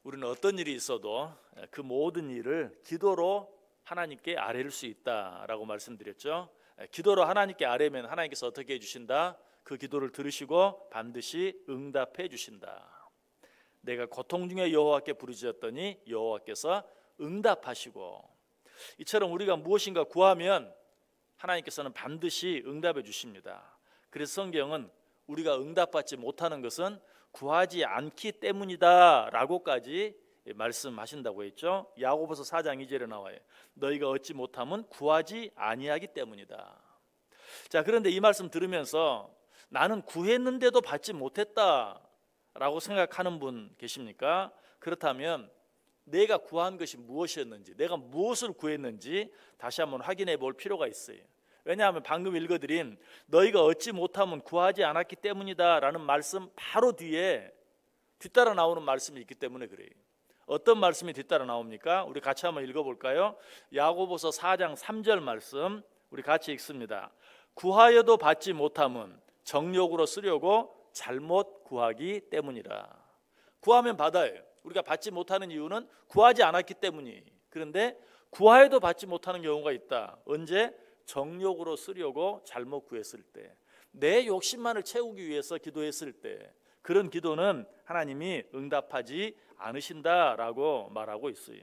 우리는 어떤 일이 있어도 그 모든 일을 기도로 하나님께 아뢰릴 수 있다라고 말씀드렸죠. 기도로 하나님께 아뢰면 하나님께서 어떻게 해주신다? 그 기도를 들으시고 반드시 응답해 주신다. 내가 고통 중에 여호와께 부르짖었더니 여호와께서 응답하시고, 이처럼 우리가 무엇인가 구하면 하나님께서는 반드시 응답해 주십니다. 그래서 성경은 우리가 응답받지 못하는 것은 구하지 않기 때문이다 라고까지 말씀하신다고 했죠. 야고보서 4장 2절에 나와요. 너희가 얻지 못함은 구하지 아니하기 때문이다. 자, 그런데 이 말씀 들으면서 나는 구했는데도 받지 못했다 라고 생각하는 분 계십니까? 그렇다면 내가 구한 것이 무엇이었는지, 내가 무엇을 구했는지 다시 한번 확인해 볼 필요가 있어요. 왜냐하면 방금 읽어드린 너희가 얻지 못하면 구하지 않았기 때문이다 라는 말씀 바로 뒤에 뒤따라 나오는 말씀이 있기 때문에 그래요. 어떤 말씀이 뒤따라 나옵니까? 우리 같이 한번 읽어볼까요? 야고보서 4장 3절 말씀 우리 같이 읽습니다. 구하여도 받지 못함은 정욕으로 쓰려고 잘못 구하기 때문이라. 구하면 받아요. 우리가 받지 못하는 이유는 구하지 않았기 때문이. 그런데 구하여도 받지 못하는 경우가 있다. 언제? 정욕으로 쓰려고 잘못 구했을 때, 내 욕심만을 채우기 위해서 기도했을 때, 그런 기도는 하나님이 응답하지 않으신다라고 말하고 있어요.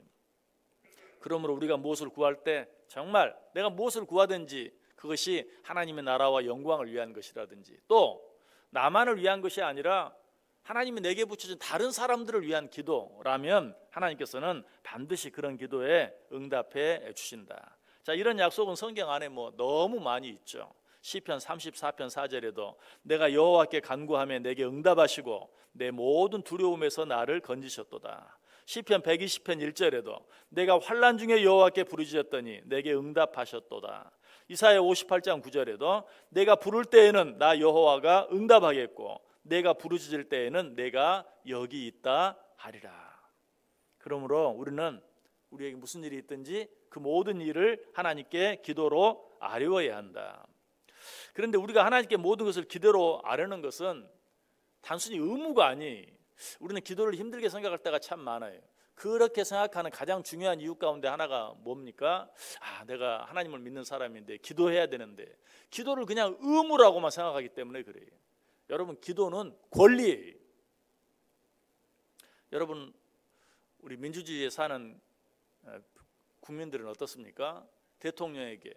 그러므로 우리가 무엇을 구할 때 정말 내가 무엇을 구하든지 그것이 하나님의 나라와 영광을 위한 것이라든지, 또 나만을 위한 것이 아니라 하나님이 내게 붙여준 다른 사람들을 위한 기도라면 하나님께서는 반드시 그런 기도에 응답해 주신다. 자, 이런 약속은 성경 안에 너무 많이 있죠. 시편 34편 4절에도 내가 여호와께 간구하며 내게 응답하시고 내 모든 두려움에서 나를 건지셨도다. 시편 120편 1절에도 내가 환난 중에 여호와께 부르짖었더니 내게 응답하셨도다. 이사야 58장 9절에도 내가 부를 때에는 나 여호와가 응답하겠고 내가 부르짖을 때에는 내가 여기 있다 하리라. 그러므로 우리는 우리에게 무슨 일이 있든지 그 모든 일을 하나님께 기도로 아뢰어야 한다. 그런데 우리가 하나님께 모든 것을 기도로 아뢰는 것은 단순히 의무가 아니, 우리는 기도를 힘들게 생각할 때가 참 많아요. 그렇게 생각하는 가장 중요한 이유 가운데 하나가 뭡니까? 내가 하나님을 믿는 사람인데 기도해야 되는데, 기도를 그냥 의무라고만 생각하기 때문에 그래요. 여러분, 기도는 권리예요. 여러분, 우리 민주주의에 사는 국민들은 어떻습니까? 대통령에게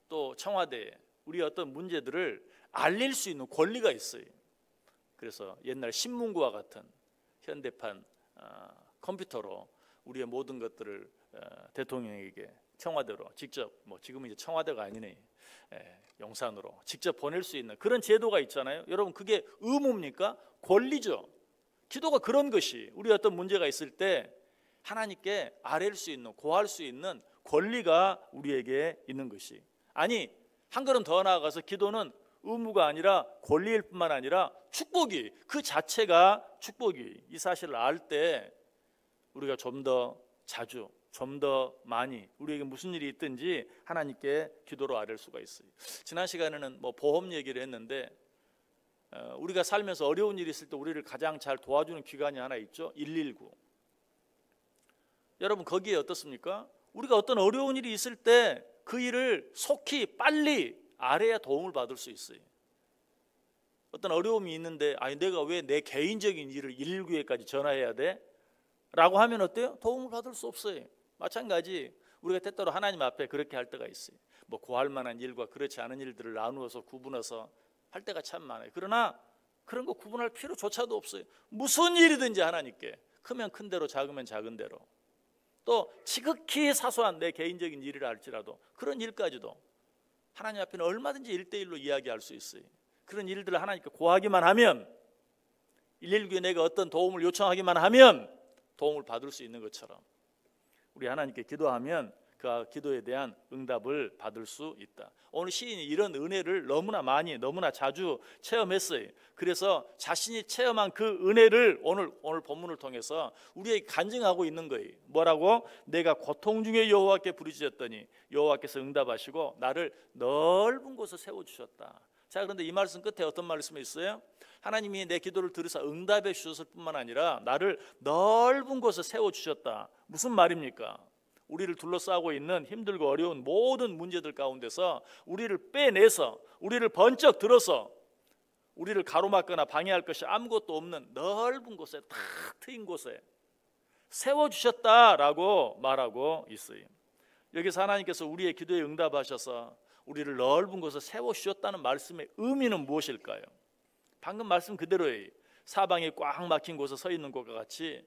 또 청와대에 우리 어떤 문제들을 알릴 수 있는 권리가 있어요. 그래서 옛날 신문고와 같은 현대판 컴퓨터로 우리의 모든 것들을 대통령에게 청와대로 직접, 지금은 이제 청와대가 아니네, 영산으로 직접 보낼 수 있는 그런 제도가 있잖아요. 여러분, 그게 의무입니까? 권리죠. 기도가 그런 것이, 우리 어떤 문제가 있을 때 하나님께 아뢰일 수 있는, 고할 수 있는 권리가 우리에게 있는 것이, 아니 한 걸음 더 나아가서 기도는 의무가 아니라 권리일 뿐만 아니라 축복이, 그 자체가 축복이. 이 사실을 알 때 우리가 좀 더 자주, 좀 더 많이 우리에게 무슨 일이 있든지 하나님께 기도로 아뢰일 수가 있어요. 지난 시간에는 보험 얘기를 했는데, 우리가 살면서 어려운 일이 있을 때 우리를 가장 잘 도와주는 기관이 하나 있죠. 119. 여러분, 거기에 어떻습니까? 우리가 어떤 어려운 일이 있을 때 그 일을 속히 빨리 아뢰야 도움을 받을 수 있어요. 어떤 어려움이 있는데 내가 왜 내 개인적인 일을 119에까지 전화해야 돼? 라고 하면 어때요? 도움을 받을 수 없어요. 마찬가지 우리가 때때로 하나님 앞에 그렇게 할 때가 있어요. 구할 만한 일과 그렇지 않은 일들을 나누어서 구분해서 할 때가 참 많아요. 그러나 그런 거 구분할 필요조차도 없어요. 무슨 일이든지 하나님께, 크면 큰 대로 작으면 작은 대로, 또 지극히 사소한 내 개인적인 일이라 할지라도 그런 일까지도 하나님 앞에는 얼마든지 1대1로 이야기할 수 있어요. 그런 일들을 하나님께 고하기만 하면, 119에 내가 어떤 도움을 요청하기만 하면 도움을 받을 수 있는 것처럼 우리 하나님께 기도하면 그 기도에 대한 응답을 받을 수 있다. 오늘 시인이 이런 은혜를 너무나 많이, 너무나 자주 체험했어요. 그래서 자신이 체험한 그 은혜를 오늘 본문을 통해서 우리에게 간증하고 있는 거예요. 뭐라고? 내가 고통 중에 여호와께 부르짖었더니 여호와께서 응답하시고 나를 넓은 곳에 세워주셨다. 자, 그런데 이 말씀 끝에 어떤 말씀이 있어요? 하나님이 내 기도를 들으사 응답해 주셨을 뿐만 아니라 나를 넓은 곳에 세워주셨다. 무슨 말입니까? 우리를 둘러싸고 있는 힘들고 어려운 모든 문제들 가운데서 우리를 빼내서, 우리를 번쩍 들어서 우리를 가로막거나 방해할 것이 아무것도 없는 넓은 곳에, 탁 트인 곳에 세워주셨다라고 말하고 있어요. 여기서 하나님께서 우리의 기도에 응답하셔서 우리를 넓은 곳에 세워주셨다는 말씀의 의미는 무엇일까요? 방금 말씀 그대로예요. 사방이 꽉 막힌 곳에 서 있는 것과 같이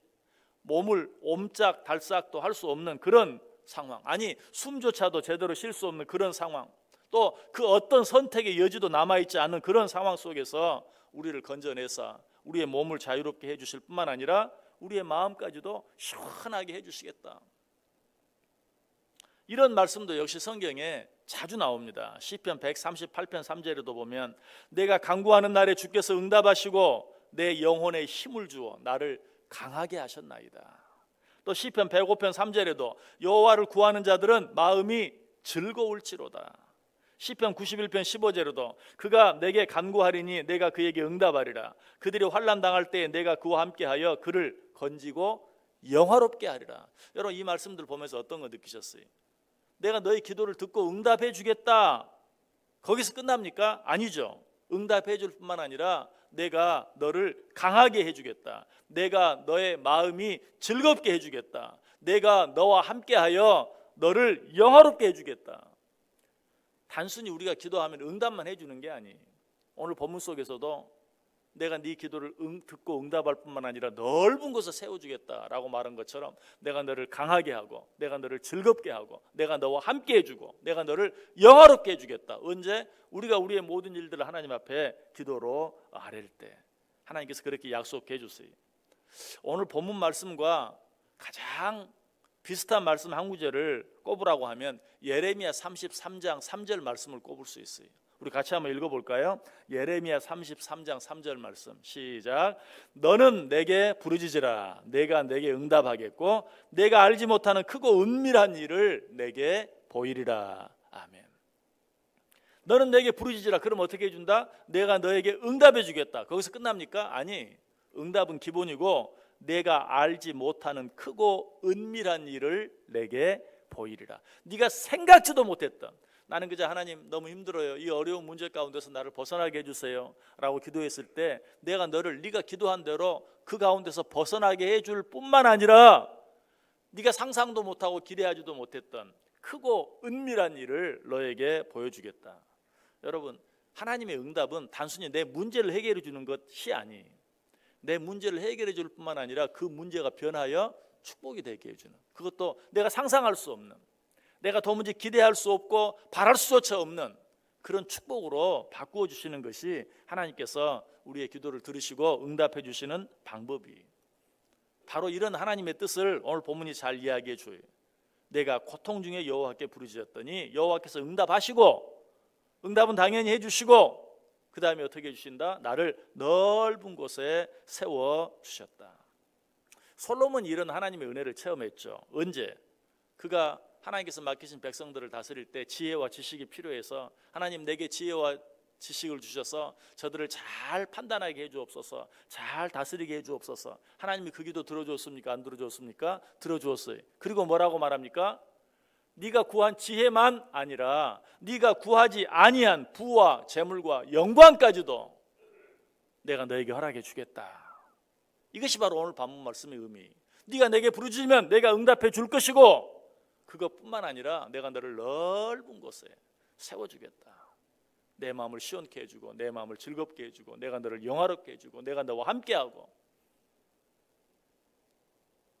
몸을 옴짝달싹도 할 수 없는 그런 상황, 아니 숨조차도 제대로 쉴 수 없는 그런 상황, 또 그 어떤 선택의 여지도 남아있지 않은 그런 상황 속에서 우리를 건져내서 우리의 몸을 자유롭게 해주실 뿐만 아니라 우리의 마음까지도 시원하게 해주시겠다. 이런 말씀도 역시 성경에 자주 나옵니다. 시편 138편 3절에도 보면 내가 간구하는 날에 주께서 응답하시고 내 영혼에 힘을 주어 나를 강하게 하셨나이다. 또 시편 105편 3절에도 여호와를 구하는 자들은 마음이 즐거울지로다. 시편 91편 15절에도 그가 내게 간구하리니 내가 그에게 응답하리라. 그들이 환난 당할 때에 내가 그와 함께하여 그를 건지고 영화롭게 하리라. 여러분, 이 말씀들 보면서 어떤 거 느끼셨어요? 내가 너의 기도를 듣고 응답해 주겠다, 거기서 끝납니까? 아니죠. 응답해 줄 뿐만 아니라 내가 너를 강하게 해주겠다, 내가 너의 마음이 즐겁게 해주겠다, 내가 너와 함께하여 너를 영화롭게 해주겠다. 단순히 우리가 기도하면 응답만 해주는 게 아니에요. 오늘 본문 속에서도 내가 네 기도를 듣고 응답할 뿐만 아니라 넓은 곳에 세워주겠다라고 말한 것처럼 내가 너를 강하게 하고 내가 너를 즐겁게 하고 내가 너와 함께 해주고 내가 너를 영화롭게 해주겠다. 언제? 우리가 우리의 모든 일들을 하나님 앞에 기도로 아뢰일 때 하나님께서 그렇게 약속해 주세요. 오늘 본문 말씀과 가장 비슷한 말씀 한 구절을 꼽으라고 하면 예레미야 33장 3절 말씀을 꼽을 수 있어요. 우리 같이 한번 읽어볼까요? 예레미야 33장 3절 말씀 시작. 너는 내게 부르짖으라. 내가 내게 응답하겠고 내가 알지 못하는 크고 은밀한 일을 내게 보이리라. 아멘. 너는 내게 부르짖으라. 그럼 어떻게 해준다? 내가 너에게 응답해 주겠다. 거기서 끝납니까? 아니, 응답은 기본이고 내가 알지 못하는 크고 은밀한 일을 내게 보이리라. 네가 생각지도 못했던, 나는 그저 하나님 너무 힘들어요, 이 어려운 문제 가운데서 나를 벗어나게 해주세요 라고 기도했을 때 내가 너를 네가 기도한 대로 그 가운데서 벗어나게 해줄 뿐만 아니라 네가 상상도 못하고 기대하지도 못했던 크고 은밀한 일을 너에게 보여주겠다. 여러분, 하나님의 응답은 단순히 내 문제를 해결해 주는 것이 아니에요. 내 문제를 해결해 줄 뿐만 아니라 그 문제가 변하여 축복이 되게 해주는, 그것도 내가 상상할 수 없는, 내가 도무지 기대할 수 없고 바랄 수조차 없는 그런 축복으로 바꾸어 주시는 것이 하나님께서 우리의 기도를 들으시고 응답해 주시는 방법이, 바로 이런 하나님의 뜻을 오늘 본문이 잘 이야기해 줘요. 내가 고통 중에 여호와께 부르짖었더니 여호와께서 응답하시고, 응답은 당연히 해주시고 그 다음에 어떻게 해주신다? 나를 넓은 곳에 세워주셨다. 솔로몬이 이런 하나님의 은혜를 체험했죠. 언제? 그가 하나님께서 맡기신 백성들을 다스릴 때 지혜와 지식이 필요해서 하나님 내게 지혜와 지식을 주셔서 저들을 잘 판단하게 해주옵소서, 잘 다스리게 해주옵소서. 하나님이 그 기도 들어주었습니까? 안 들어주었습니까? 들어주었어요. 그리고 뭐라고 말합니까? 네가 구한 지혜만 아니라 네가 구하지 아니한 부와 재물과 영광까지도 내가 너에게 허락해 주겠다. 이것이 바로 오늘 본문 말씀의 의미. 네가 내게 부르짖으면 내가 응답해 줄 것이고 그것뿐만 아니라 내가 너를 넓은 곳에 세워주겠다. 내 마음을 시원케 해주고 내 마음을 즐겁게 해주고 내가 너를 영화롭게 해주고 내가 너와 함께하고.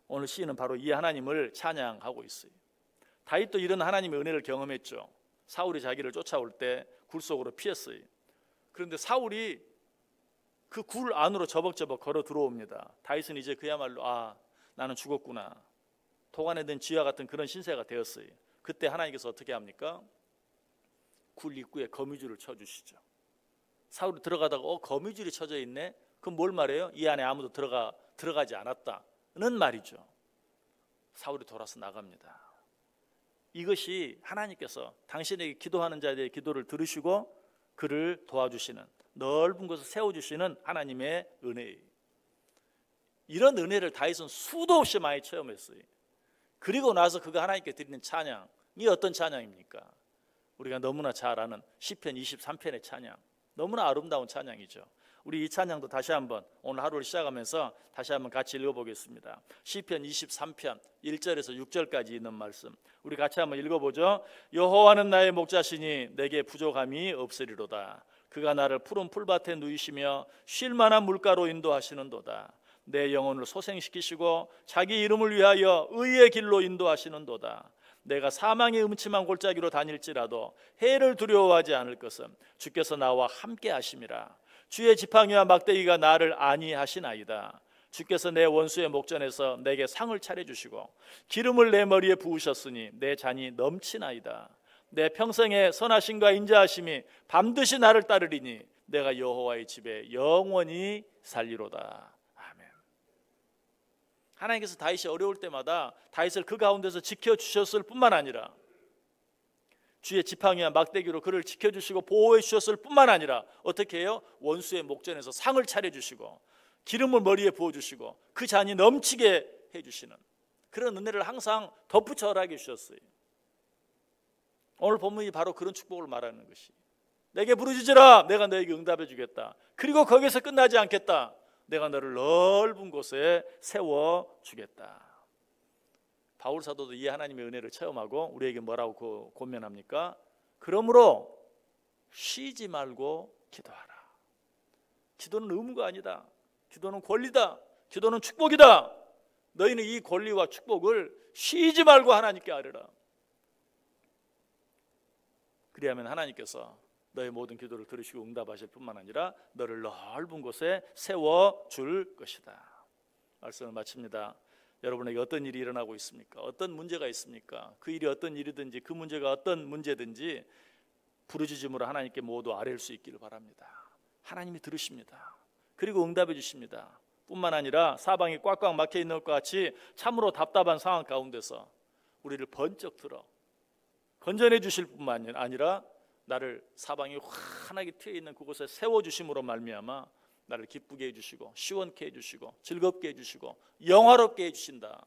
오늘 시인은 바로 이 하나님을 찬양하고 있어요. 다윗도 이런 하나님의 은혜를 경험했죠. 사울이 자기를 쫓아올 때 굴 속으로 피했어요. 그런데 사울이 그 굴 안으로 저벅저벅 걸어 들어옵니다. 다윗은 이제 그야말로 나는 죽었구나, 도간에 든 쥐와 같은 그런 신세가 되었어요. 그때 하나님께서 어떻게 합니까? 굴 입구에 거미줄을 쳐주시죠. 사울이 들어가다가 거미줄이 쳐져 있네? 그럼 뭘 말해요? 이 안에 아무도 들어가지 않았다는 말이죠. 사울이 돌아서 나갑니다. 이것이 하나님께서 당신에게 기도하는 자들의 기도를 들으시고 그를 도와주시는, 넓은 곳을 세워주시는 하나님의 은혜예요. 이런 은혜를 다윗은 수도 없이 많이 체험했어요. 그리고 나서 그가 하나님께 드리는 찬양이 어떤 찬양입니까? 우리가 너무나 잘 아는 시편 23편의 찬양, 너무나 아름다운 찬양이죠. 우리 이 찬양도 다시 한번 오늘 하루를 시작하면서 다시 한번 같이 읽어보겠습니다. 시편 23편 1절에서 6절까지 있는 말씀 우리 같이 한번 읽어보죠. 여호와는 나의 목자시니 내게 부족함이 없으리로다. 그가 나를 푸른 풀밭에 누이시며 쉴 만한 물가로 인도하시는도다. 내 영혼을 소생시키시고 자기 이름을 위하여 의의 길로 인도하시는도다. 내가 사망의 음침한 골짜기로 다닐지라도 해를 두려워하지 않을 것은 주께서 나와 함께 하심이라. 주의 지팡이와 막대기가 나를 안위하시나이다. 주께서 내 원수의 목전에서 내게 상을 차려주시고 기름을 내 머리에 부으셨으니 내 잔이 넘치나이다. 내 평생의 선하심과 인자하심이 반드시 나를 따르리니 내가 여호와의 집에 영원히 살리로다. 아멘. 하나님께서 다윗이 어려울 때마다 다윗을 그 가운데서 지켜주셨을 뿐만 아니라 주의 지팡이와 막대기로 그를 지켜주시고 보호해 주셨을 뿐만 아니라 어떻게 해요? 원수의 목전에서 상을 차려주시고 기름을 머리에 부어주시고 그 잔이 넘치게 해주시는 그런 은혜를 항상 덧붙여 허락해 주셨어요. 오늘 본문이 바로 그런 축복을 말하는 것이, 내게 부르짖으라 내가 너에게 응답해 주겠다. 그리고 거기서 끝나지 않겠다. 내가 너를 넓은 곳에 세워주겠다. 바울 사도도 이 하나님의 은혜를 체험하고 우리에게 뭐라고 권면합니까? 그러므로 쉬지 말고 기도하라. 기도는 의무가 아니다. 기도는 권리다. 기도는 축복이다. 너희는 이 권리와 축복을 쉬지 말고 하나님께 아뢰라. 그리하면 하나님께서 너의 모든 기도를 들으시고 응답하실 뿐만 아니라 너를 넓은 곳에 세워줄 것이다. 말씀을 마칩니다. 여러분에게 어떤 일이 일어나고 있습니까? 어떤 문제가 있습니까? 그 일이 어떤 일이든지 그 문제가 어떤 문제든지 부르짖음으로 하나님께 모두 아뢰일 수 있기를 바랍니다. 하나님이 들으십니다. 그리고 응답해 주십니다. 뿐만 아니라 사방이 꽉꽉 막혀 있는 것과 같이 참으로 답답한 상황 가운데서 우리를 번쩍 들어 건져내 주실 뿐만 아니라 나를 사방이 환하게 트여 있는 그곳에 세워주심으로 말미암아 나를 기쁘게 해주시고 시원케 해주시고 즐겁게 해주시고 영화롭게 해주신다.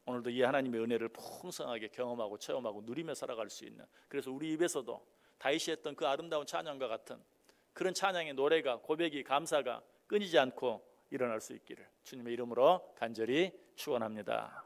오늘도 이 하나님의 은혜를 풍성하게 경험하고 체험하고 누리며 살아갈 수 있는, 그래서 우리 입에서도 다윗이 했던 그 아름다운 찬양과 같은 그런 찬양의 노래가, 고백이, 감사가 끊이지 않고 일어날 수 있기를 주님의 이름으로 간절히 축원합니다.